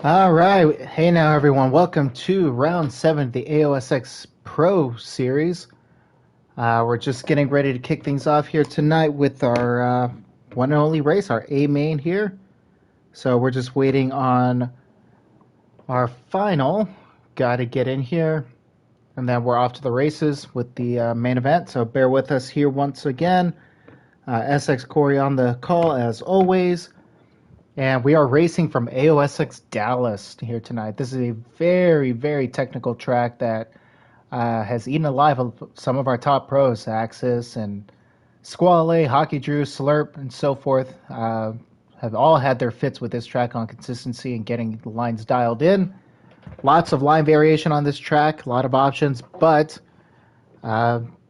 All right. Hey now, everyone. Welcome to round 7 of the AOSX Pro series. We're just getting ready to kick things off here tonight with our one and only race, our A main here. So we're just waiting on our final guy to get in here. And then we're off to the races with the main event. So bear with us here once again. SX Corey on the call as always. And we are racing from AOSX Dallas here tonight. This is a very, very technical track that has eaten alive some of our top pros, Axis and Squale, Hockey Drew, Slurp, and so forth. Have all had their fits with this track on consistency and getting the lines dialed in. Lots of line variation on this track, a lot of options, but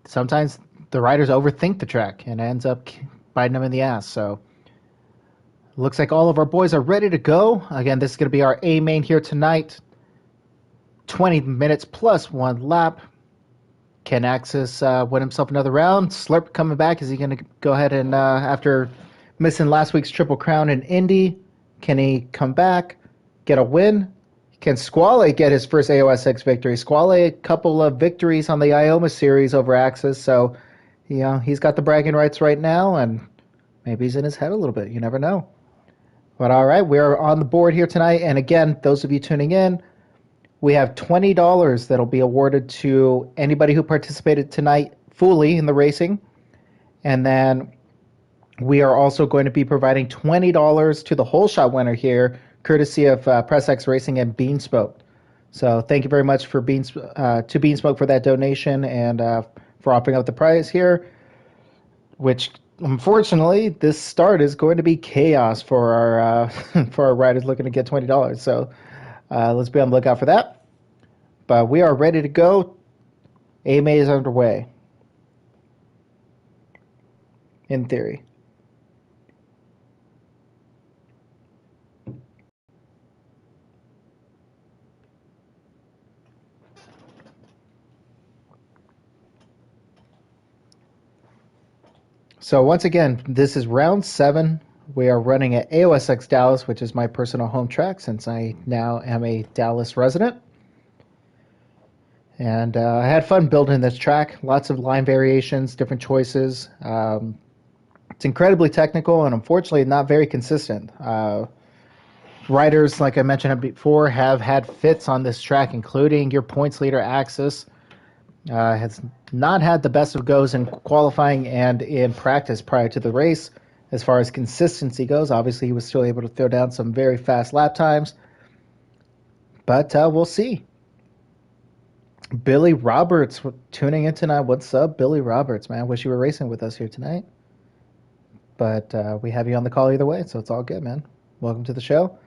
sometimes the riders overthink the track and it ends up biting them in the ass. So looks like all of our boys are ready to go. Again, this is going to be our A main here tonight. 20 minutes plus one lap. Can Axis win himself another round? Slurp coming back. Is he going to go ahead and, after missing last week's Triple Crown in Indy, can he come back, get a win? Can Squale get his first AOSX victory? Squale, a couple of victories on the Ioma series over Axis, so he's got the bragging rights right now, and maybe he's in his head a little bit. You never know. But all right, we're on the board here tonight. And again, those of you tuning in, we have $20 that'll be awarded to anybody who participated tonight fully in the racing. And then we are also going to be providing $20 to the whole shot winner here, courtesy of PressX Racing and Beanspoke. So thank you very much for to Beanspoke for that donation and for offering up the prize here, which unfortunately, this start is going to be chaos for our for our riders looking to get $20. So let's be on the lookout for that. But we are ready to go. AMA is underway. In theory. So once again, this is round 7. We are running at AOSX Dallas, which is my personal home track since I now am a Dallas resident. And I had fun building this track. Lots of line variations, different choices. It's incredibly technical and unfortunately not very consistent. Riders, like I mentioned before, have had fits on this track, including your points leader Axis. Has not had the best of goes in qualifying and in practice prior to the race. As far as consistency goes, obviously he was still able to throw down some very fast lap times. But we'll see. Billy Roberts tuning in tonight. What's up, Billy Roberts, man? Wish you were racing with us here tonight. But we have you on the call either way, so it's all good, man. Welcome to the show.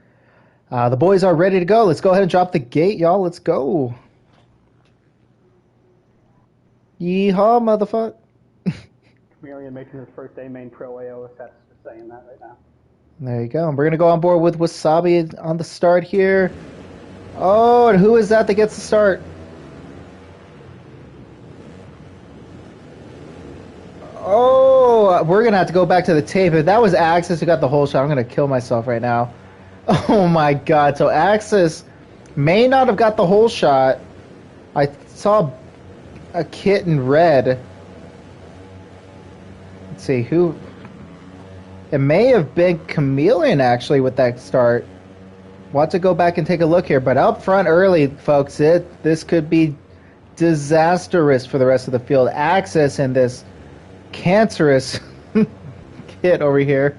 The boys are ready to go. Let's go ahead and drop the gate, y'all. Let's go. Yeehaw, motherfucker. Chameleon making his first A main pro AOSX, just saying that right now. There you go. And we're going to go on board with Wasabi on the start here. Oh, and who is that gets the start? Oh, we're going to have to go back to the tape. If that was Axis who got the whole shot, I'm going to kill myself right now. Oh my god. So Axis may not have got the whole shot. I saw a kit in red. Let's see who. It may have been Chameleon actually with that start. We'll have to go back and take a look here. But up front early, folks, this could be disastrous for the rest of the field. Axis in this cancerous kit over here.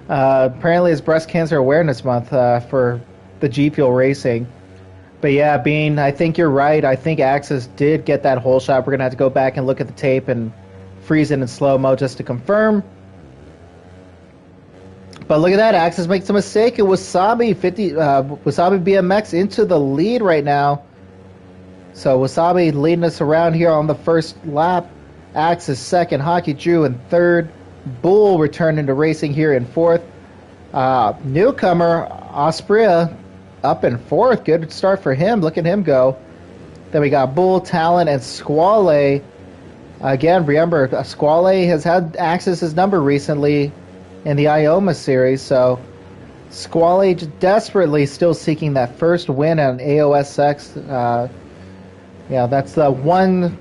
Apparently it's Breast Cancer Awareness Month for the G Fuel Racing. But yeah, Bean, I think you're right. I think Axis did get that whole shot. We're going to have to go back and look at the tape and freeze it in slow-mo just to confirm. But look at that. Axis makes a mistake. It was Wasabi BMX into the lead right now. So Wasabi leading us around here on the first lap. Axis second. Hockey Drew in third. Bull returning to racing here in fourth. Newcomer Aspria up in fourth. Good start for him. Look at him go. Then we got Bull, Talon, and Squale. Again, remember, Squale has had Axis' number recently in the Ioma series, so Squally just desperately still seeking that first win on AOSX. Yeah, that's the one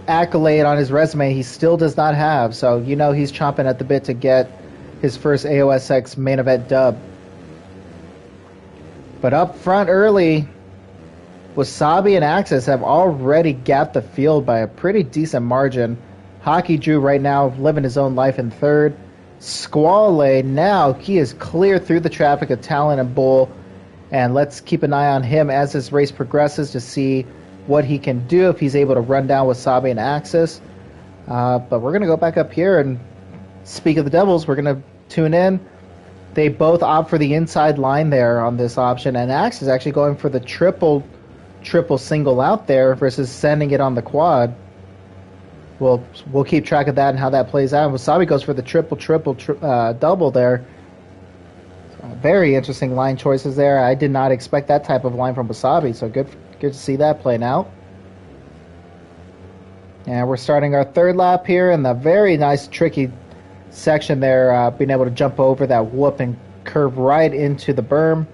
accolade on his resume he still does not have. So you know he's chomping at the bit to get his first AOSX main event dub. But up front early, Wasabi and Axis have already gapped the field by a pretty decent margin. Hockey Drew right now living his own life in third. Squale now, he is clear through the traffic of Talon and Bull. And let's keep an eye on him as this race progresses to see what he can do if he's able to run down Wasabi and Axis. But we're going to go back up here and speak of the Devils. We're going to tune in. They both opt for the inside line there on this option. And Axis is actually going for the triple single out there versus sending it on the quad. We'll keep track of that and how that plays out. Wasabi goes for the triple double there. Very interesting line choices there. I did not expect that type of line from Wasabi, so good to see that playing out. And we're starting our third lap here in the very nice tricky section there, being able to jump over that whoop and curve right into the berm.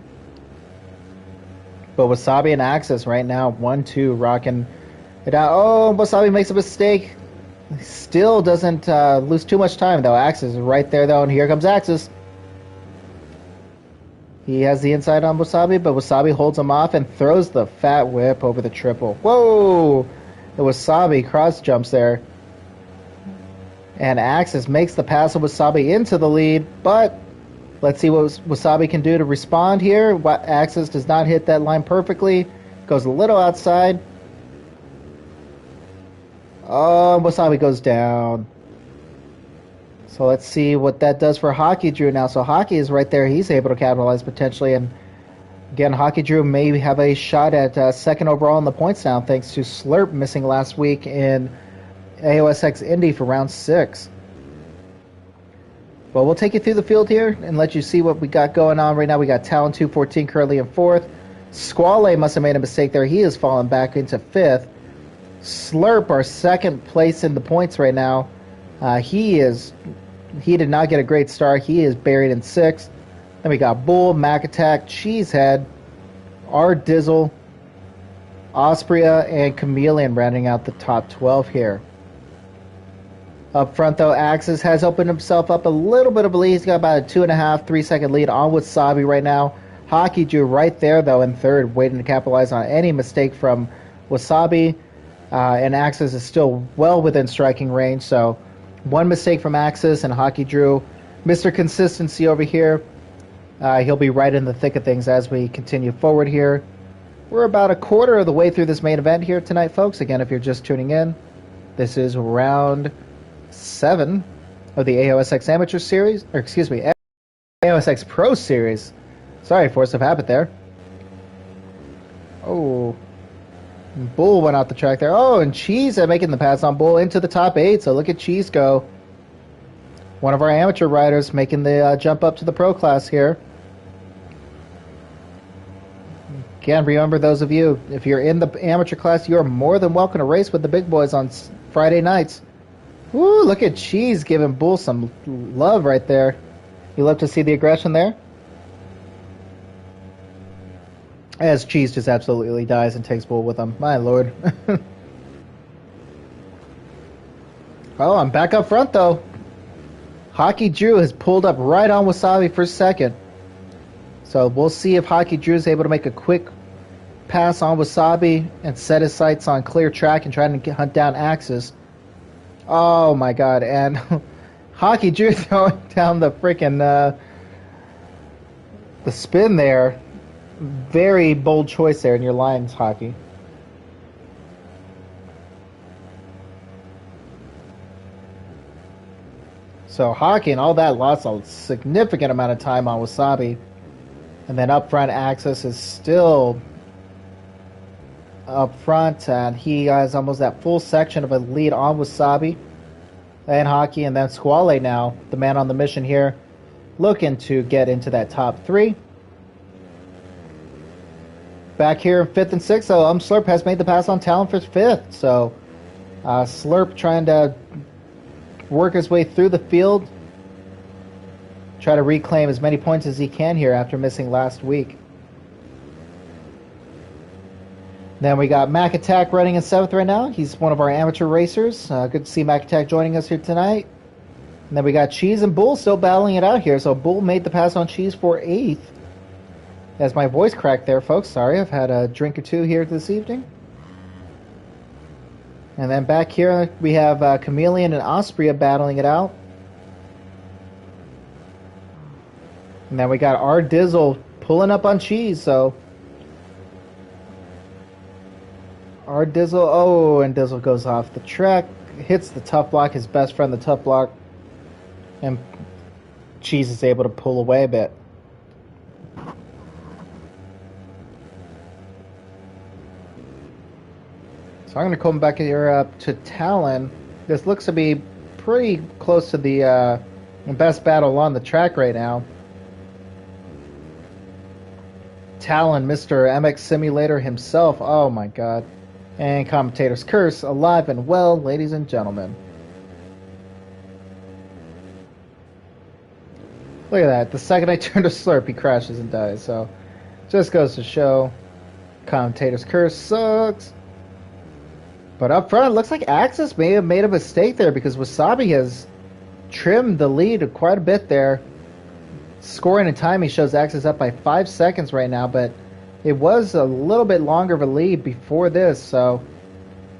But Wasabi and Axis right now, 1-2, rocking it out. Oh, Wasabi makes a mistake. Still doesn't lose too much time, though. Axis is right there, though, and here comes Axis. He has the inside on Wasabi, but Wasabi holds him off and throws the fat whip over the triple. Whoa! The Wasabi cross jumps there. And Axis makes the pass of Wasabi into the lead, but let's see what Wasabi can do to respond here. Axis does not hit that line perfectly. Goes a little outside. Oh, Wasabi goes down. So let's see what that does for Hockey Drew now. So Hockey is right there. He's able to capitalize potentially. And again, Hockey Drew may have a shot at second overall in the points now thanks to Slurp missing last week in AOSX Indy for round 6. Well, we'll take you through the field here and let you see what we got going on right now. We got Talon 214 currently in 4th. Squale must have made a mistake there. He has fallen back into 5th. Slurp, our second place in the points right now. He did not get a great start. He is buried in 6th. Then we got Bull, Mac Attack, Cheesehead, R Dizzle, Osprey, and Chameleon rounding out the top 12 here. Up front, though, Axis has opened himself up a little bit of a lead. He's got about a 2.5, 3 second lead on Wasabi right now. Hockey Drew right there, though, in 3rd, waiting to capitalize on any mistake from Wasabi. And Axis is still well within striking range, so one mistake from Axis and Hockey Drew. Mr. Consistency over here. He'll be right in the thick of things as we continue forward here. We're about a quarter of the way through this main event here tonight, folks. Again, if you're just tuning in, this is round 7 of the AOSX Amateur Series, or excuse me, AOSX Pro Series. Sorry, force of habit there. Oh, Bull went out the track there. Oh, and Cheese making the pass on Bull into the top 8. So look at Cheese go. One of our amateur riders making the jump up to the pro class here. Again, remember those of you, if you're in the amateur class, you are more than welcome to race with the big boys on Friday nights. Woo, look at Cheese giving Bull some love right there. You love to see the aggression there? As Cheese just absolutely dies and takes Bull with him. My lord. Oh, I'm back up front, though. Hockey Drew has pulled up right on Wasabi for second. So we'll see if Hockey Drew is able to make a quick pass on Wasabi and set his sights on clear track and try to hunt down Axis. Oh, my God. And Hockey Drew throwing down the freaking the spin there. Very bold choice there in your lines, Hockey. So Hockey and all that lost a significant amount of time on Wasabi. And then up front, Axis is still up front, and he has almost that full section of a lead on Wasabi and Hockey. And then Squale now, the man on the mission here, looking to get into that top 3. Back here in 5th and 6th, so Slurp has made the pass on Talon for 5th. So Slurp trying to work his way through the field, try to reclaim as many points as he can here after missing last week. Then we got Mac Attack running in 7th right now. He's one of our amateur racers. Good to see Mac Attack joining us here tonight. And then we got Cheese and Bull still battling it out here. So Bull made the pass on Cheese for 8th. As my voice cracked there, folks. Sorry, I've had a drink or two here this evening. And then back here we have Chameleon and Osprey battling it out. And then we got our Dizzle pulling up on Cheese, so our Dizzle, oh, and Dizzle goes off the track, hits the tough block, his best friend, the tough block, and Cheese is able to pull away a bit. So I'm going to come back here up to Talon. This looks to be pretty close to the best battle on the track right now. Talon, Mr. MX Simulator himself. Oh my god. And Commentator's Curse, alive and well, ladies and gentlemen. Look at that. The second I turn to Slurp, he crashes and dies. So, just goes to show, Commentator's Curse sucks. But up front, it looks like Axis may have made a mistake there because Wasabi has trimmed the lead quite a bit there. Scoring and timing shows Axis up by 5 seconds right now, but it was a little bit longer of a lead before this, so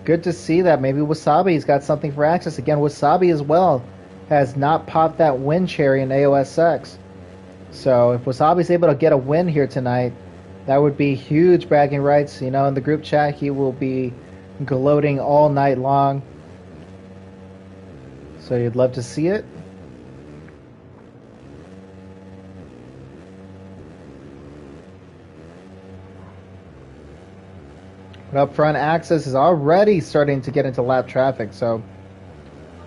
good to see that. Maybe Wasabi's got something for Axis. Again, Wasabi as well has not popped that win cherry in AOSX. So if Wasabi's able to get a win here tonight, that would be huge bragging rights. You know, in the group chat, he will be gloating all night long. So you'd love to see it. But up front, Axis is already starting to get into lap traffic, so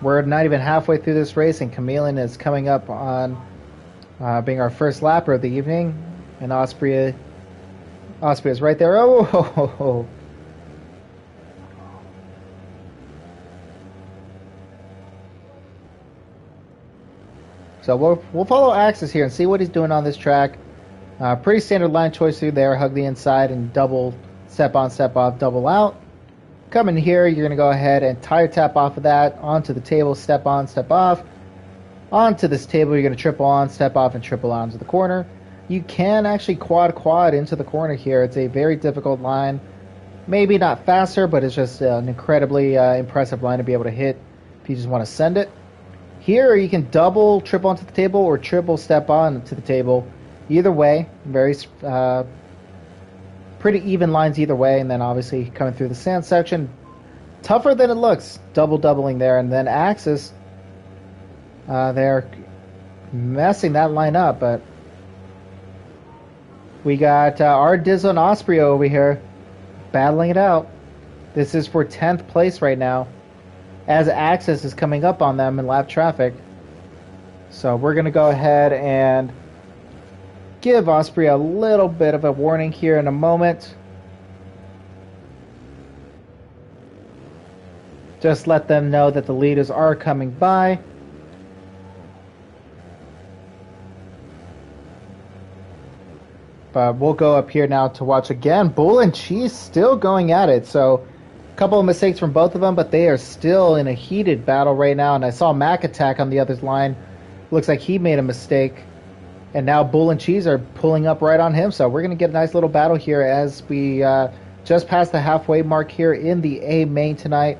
we're not even halfway through this race, and Chameleon is coming up on being our first lapper of the evening, and Osprey is right there. Oh! So we'll follow Axis here and see what he's doing on this track. Pretty standard line choice through there. Hug the inside and double step on, step off, double out. Come in here, you're going to go ahead and tire tap off of that, onto the table, step on, step off. Onto this table, you're going to triple on, step off, and triple onto the corner. You can actually quad into the corner here. It's a very difficult line. Maybe not faster, but it's just an incredibly impressive line to be able to hit if you just want to send it. Here, you can double, triple onto the table, or triple step on to the table. Either way, very pretty even lines either way, and then obviously coming through the sand section, tougher than it looks, doubling there, and then Axis, they're messing that line up, but we got our Dizzle and Osprey over here battling it out. This is for 10th place right now, as Axis is coming up on them in lap traffic. So we're going to go ahead and give Osprey a little bit of a warning here in a moment. Just let them know that the leaders are coming by. But we'll go up here now to watch again. Bull and Cheese still going at it. So a couple of mistakes from both of them, but they are still in a heated battle right now. And I saw Mac Attack on the other's line. Looks like he made a mistake. And now Bull and Cheese are pulling up right on him. So we're going to get a nice little battle here as we just passed the halfway mark here in the A main tonight.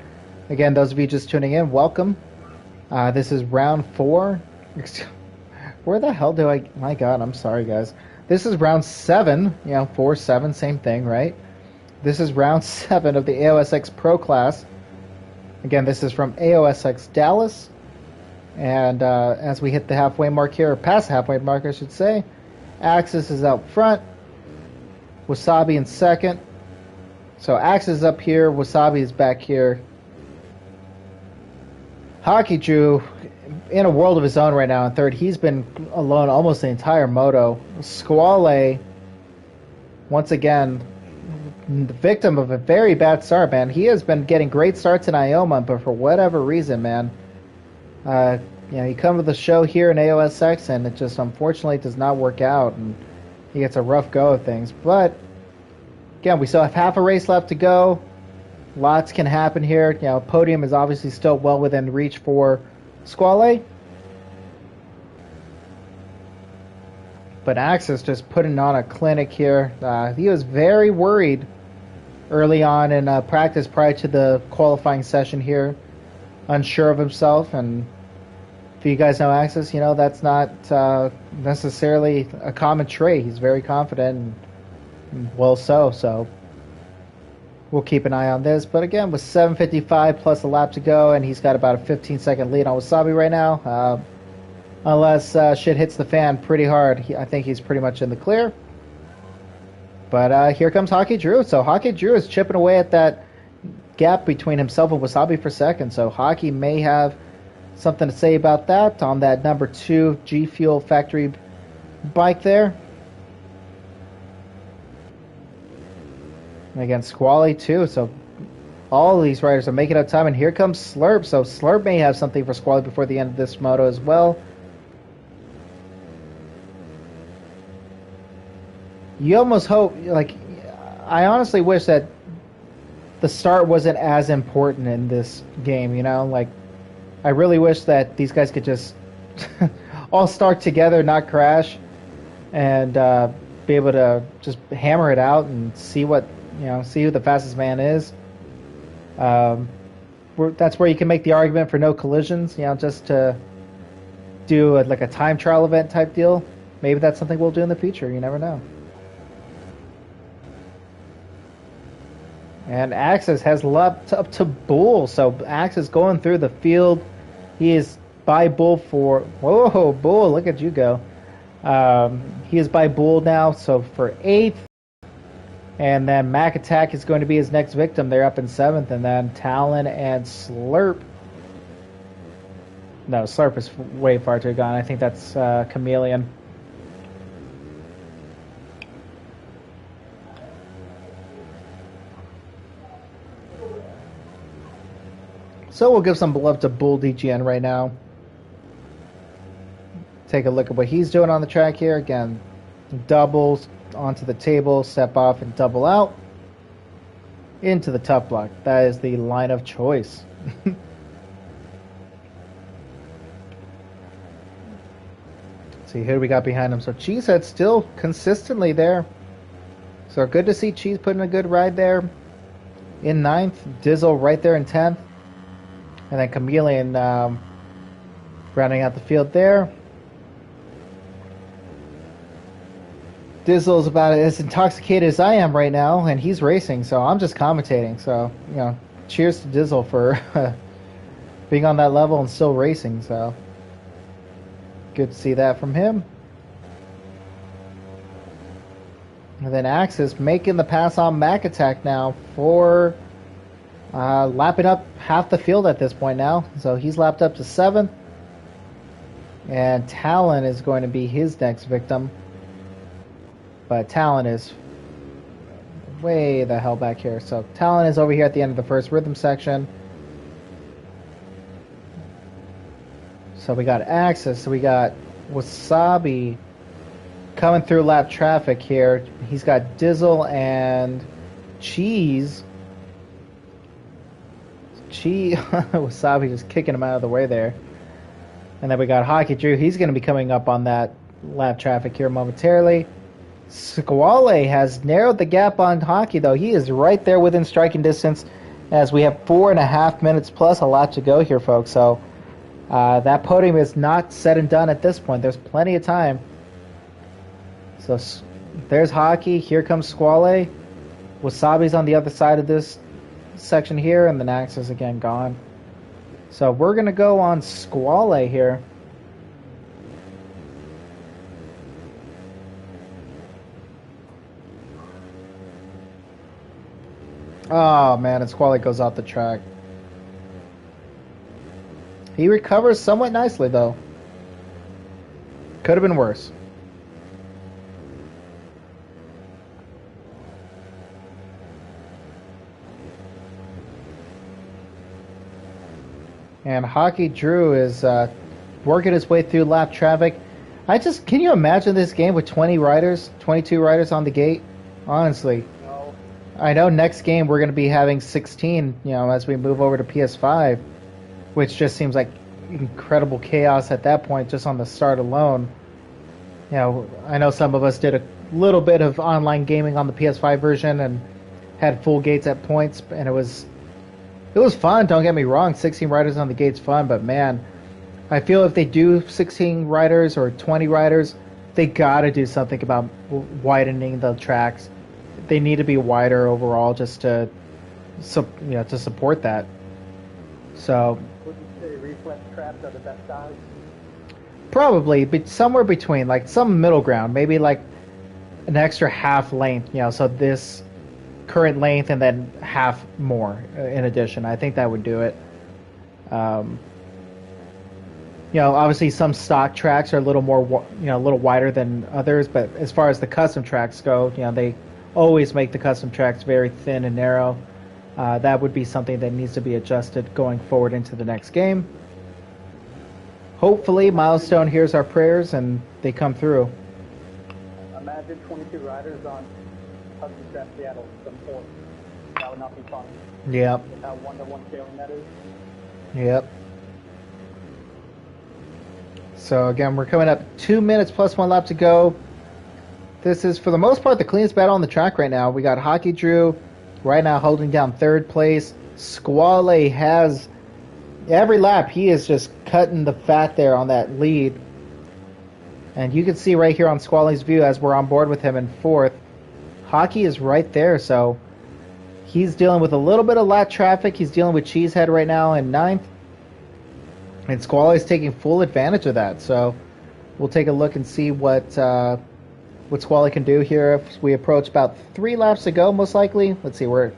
Again, those of you just tuning in, welcome. This is round 4. Where the hell do I... My God, I'm sorry, guys. This is round 7. 4, 7, same thing, right? This is round 7 of the AOSX Pro class. Again, this is from AOSX Dallas. And as we hit the halfway mark here, or past the halfway mark, I should say, Axis is out front. Wasabi in second. So Axis is up here. Wasabi is back here. Hockey Drew in a world of his own right now in third. He's been alone almost the entire moto. Squale, once again, the victim of a very bad start, man. He has been getting great starts in Ioma, but for whatever reason, man, he comes to the show here in AOSX, and it just unfortunately does not work out, and he gets a rough go of things. But again, we still have half a race left to go. Lots can happen here. Podium is obviously still well within reach for Squale. But Axis just putting on a clinic here. He was very worried early on in practice prior to the qualifying session here. Unsure of himself. And if you guys know Axis, that's not necessarily a common trait. He's very confident and well so we'll keep an eye on this. But again, with 7:55 plus a lap to go, and he's got about a 15-second lead on Wasabi right now. Unless shit hits the fan pretty hard, I think he's pretty much in the clear. But here comes Hockey Drew. So Hockey Drew is chipping away at that gap between himself and Wasabi for second. So Hockey may have something to say about that on that number 2 G Fuel factory bike there. And again, Squally too. So all of these riders are making up time. And here comes Slurp. So Slurp may have something for Squally before the end of this moto as well. You almost hope, I honestly wish that the start wasn't as important in this game, I really wish that these guys could just all start together, not crash, and be able to just hammer it out and see see who the fastest man is. That's where you can make the argument for no collisions, just to do a time trial event type deal. Maybe that's something we'll do in the future. You never know. And Axis has leapt up to Bull. So Axis going through the field. He is by Bull for... Whoa, Bull, look at you go. He is by Bull now, so for 8th. And then Mac Attack is going to be his next victim. They're up in 7th. And then Talon and Slurp. No, Slurp is way far too gone. I think that's Chameleon. So we'll give some love to Bull DGN right now. Take a look at what he's doing on the track here. Again, doubles onto the table, step off and double out. Into the tough block. That is the line of choice. See, who do we got behind him? So Cheesehead still consistently there. So good to see Cheese putting a good ride there. In 9th, Dizzle right there in 10th. And then Chameleon rounding out the field there. Dizzle's about as intoxicated as I am right now, and he's racing, so I'm just commentating. So, cheers to Dizzle for being on that level and still racing. So, good to see that from him. And then Axis making the pass on Mac Attack now for... lapping up half the field at this point now. So he's lapped up to 7th. And Talon is going to be his next victim. But Talon is way the hell back here. So Talon is over here at the end of the first rhythm section. So we got Axis. So we got Wasabi coming through lap traffic here. He's got Dizzle and Cheese. Wasabi just kicking him out of the way there. And then we got Hockey Drew. He's going to be coming up on that lap traffic here momentarily. Squale has narrowed the gap on Hockey, though. He is right there within striking distance as we have 4.5 minutes plus a lot to go here, folks. So that podium is not said and done at this point. There's plenty of time. So there's Hockey. Here comes Squale. Wasabi's on the other side of this section here, and the Axis again gone. So we're going to go on Squale here. Oh man, and Squale goes off the track. He recovers somewhat nicely though. Could have been worse. And Hockey Drew is working his way through lap traffic. Can you imagine this game with 20 riders, 22 riders on the gate? Honestly. No. I know next game we're going to be having 16, as we move over to PS5, which just seems like incredible chaos at that point just on the start alone. I know some of us did a little bit of online gaming on the PS5 version and had full gates at points, and it was fun, don't get me wrong. 16 riders on the gate's fun, but man, I feel if they do 16 riders or 20 riders, they got to do something about widening the tracks. They need to be wider overall just to support that. So Wouldn't you say reflex traps are the best size? probably somewhere between, like some middle ground, maybe like an extra half length, so this current length and then half more in addition. I think that would do it. Obviously some stock tracks are a little more, a little wider than others, but as far as the custom tracks go, they always make the custom tracks very thin and narrow. That would be something that needs to be adjusted going forward into the next game. Hopefully Milestone hears our prayers and they come through. Imagine 22 riders on Hudson Track Seattle, some fourth. That would not be fun. Yep. With how one-to-one scaling that is. Yep. So again, we're coming up 2 minutes plus 1 lap to go. This is, for the most part, the cleanest battle on the track right now. We got Hockey Drew right now holding down third place. Squale has, every lap, he is just cutting the fat there on that lead. And you can see right here on Squale's view as we're on board with him in fourth. Hockey is right there, so he's dealing with a little bit of lap traffic. He's dealing with Cheesehead right now in ninth. And Squale is taking full advantage of that. So we'll take a look and see what Squale can do here. If we approach about 3 laps to go, most likely. Let's see where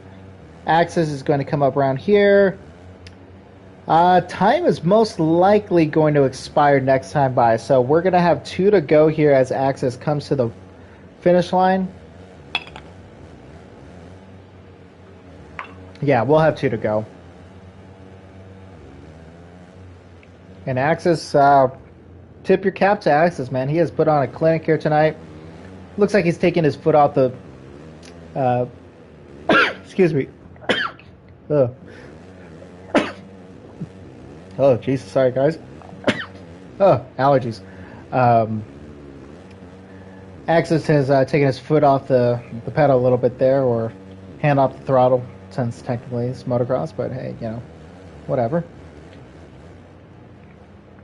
Axis is going to come up around here. Time is most likely going to expire next time by. So we're going to have 2 to go here as Axis comes to the finish line. Yeah, we'll have 2 to go. And Axis, tip your cap to Axis, man. He has put on a clinic here tonight. Looks like he's taking his foot off the... excuse me. Ugh. Oh, Jesus, sorry, guys. Oh, allergies. Axis has taken his foot off the pedal a little bit there, or hand off the throttle, since technically it's motocross, but hey, whatever.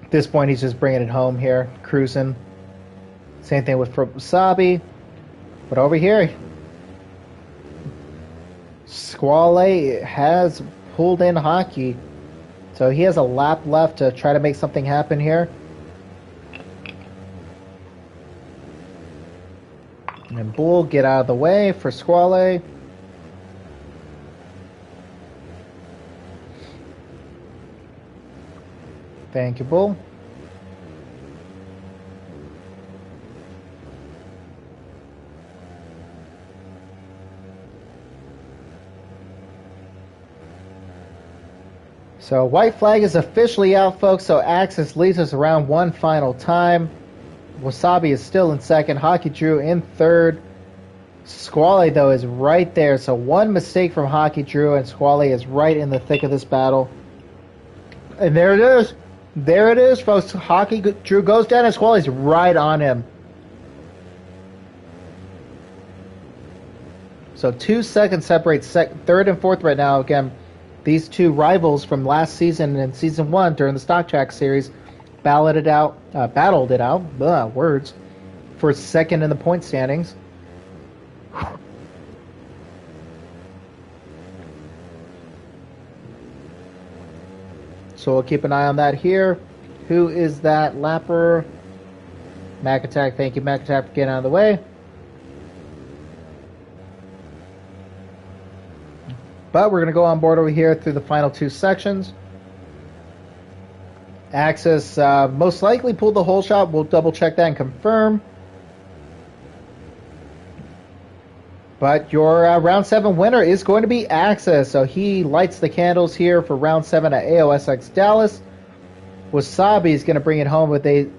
At this point, he's just bringing it home here, cruising. Same thing with Wasabi. But over here, Squale has pulled in Hockey. So he has a lap left to try to make something happen here. And Bull, get out of the way for Squale. Thank you, Bull. So white flag is officially out, folks. So Axis leads us around one final time. Wasabi is still in second. Hockey Drew in third. Squale, though, is right there. So one mistake from Hockey Drew, and Squale is right in the thick of this battle. And there it is. There it is, folks. Hockey Drew goes down, and Squale's right on him. So 2 seconds separate third and fourth right now. Again, these two rivals from last season and season 1 during the Stock Track series battled it out, words, for second in the point standings. So we'll keep an eye on that here. Who is that lapper? Mac Attack. Thank you, Mac Attack, for getting out of the way. But we're going to go on board over here through the final 2 sections. Axis most likely pulled the whole shot. We'll double check that and confirm. But your round 7 winner is going to be Axis. So he lights the candles here for round 7 at AOSX Dallas. Wasabi is going to bring it home with a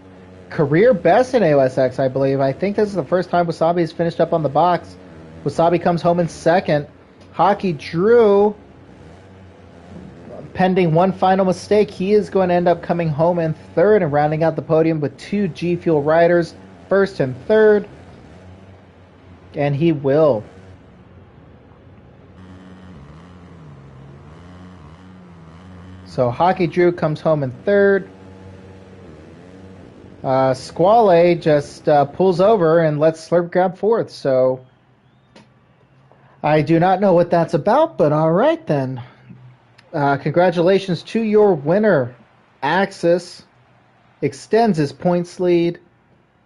career best in AOSX, I believe. I think this is the first time Wasabi has finished up on the box. Wasabi comes home in second. Hockey Drew, pending one final mistake, he is going to end up coming home in third and rounding out the podium with two G Fuel riders, first and third. And he will. So Hockey Drew comes home in third. Squale just pulls over and lets Slurp grab fourth. So I do not know what that's about, but all right then. Congratulations to your winner. Axis extends his points lead,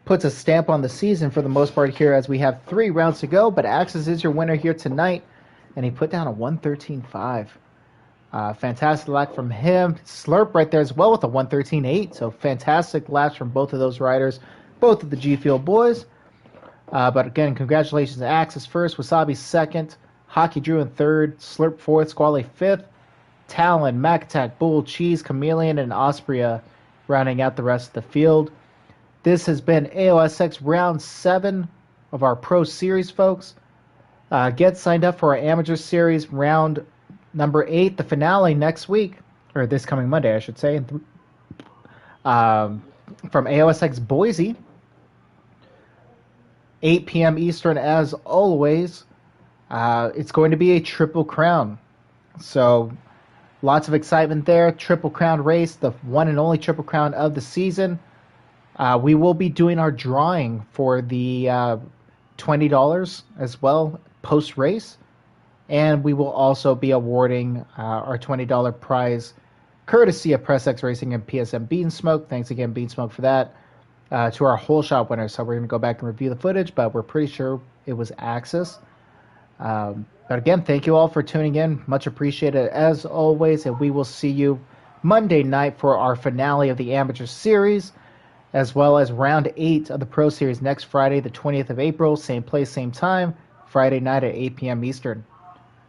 puts a stamp on the season for the most part here as we have 3 rounds to go, but Axis is your winner here tonight, and he put down a 113.5. Fantastic lap from him. Slurp right there as well with a 113.8. So fantastic laps from both of those riders, both of the G Fuel boys. But again, congratulations to Axis first, Wasabi second, Hockey Drew in third, Slurp fourth, Squale fifth, Talon, Mac Attack, Bull, Cheese, Chameleon, and Osprey rounding out the rest of the field. This has been AOSX Round 7 of our Pro Series, folks. Get signed up for our Amateur Series Round number 8, the finale next week, or this coming Monday, I should say, from AOSX Boise, 8 p.m. Eastern as always. It's going to be a Triple Crown. So lots of excitement there. Triple Crown race, the one and only Triple Crown of the season. We will be doing our drawing for the $20 as well post-race. And we will also be awarding our $20 prize courtesy of PressX Racing and PSM Beansmoke. Thanks again, Beansmoke, for that. To our whole shot winners. So we're going to go back and review the footage, but we're pretty sure it was Axis. But again, thank you all for tuning in. Much appreciated as always. And we will see you Monday night for our finale of the Amateur Series, as well as Round 8 of the Pro Series next Friday, the 20th of April. Same place, same time. Friday night at 8 p.m. Eastern.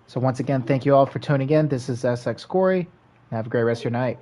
So once again, thank you all for tuning in. This is SX Corey. Have a great rest of your night.